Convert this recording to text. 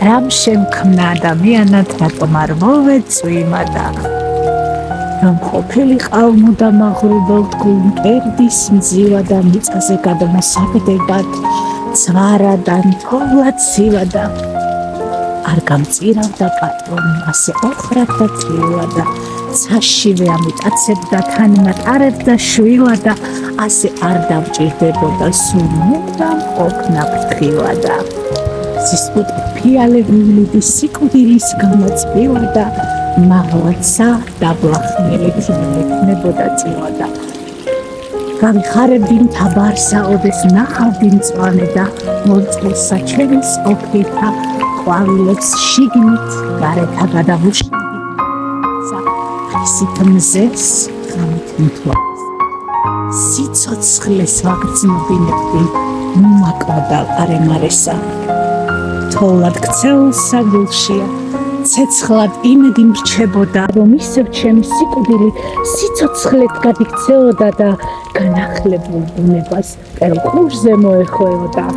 რამ შემქმნა ადამიანად რატომ არ მოვეწვიმა და რომ ყოფილიყავ მუდამ აღრუბელ თქულ მკერდის მძივა და მიწაზე გადმოსაგდებად ცვარადან თოვლად ცივა და არ გამწირავდა პატრონი ასე ოხრად და წივა და ცაშივე ამიტაცებდა თან მატარებდა შვილა და ასე არ დამჭირდებოდა სულ მუდამ ყოფნა ფრთხილა და სისხლით ფიალებული სიკვდილის გამოწვივა და მაღლაცა დაბლახნელით მექნებოდა წივა და გავიხარებდი მთავარსა ოდეს ნახავდი მწვანე და მოწყულსა ჩემის ოფლითა ყვავილებს შიგნით გარეთა გადავუშლდი ისით მზეს ღამით მთვარეს სიცოცხლეს ვაგრძნობინებდი მომაკვდა ყარემარესა თოვლად ქცეულსა გულშია ცეცხლად იმედი მრჩებოდა რომ ისევ ჩემი სიკვდილი სიცოცხლეთ გადიქცეოდა და განახლებულ ბუნებას მტელ ყურზე მოეხვეოდა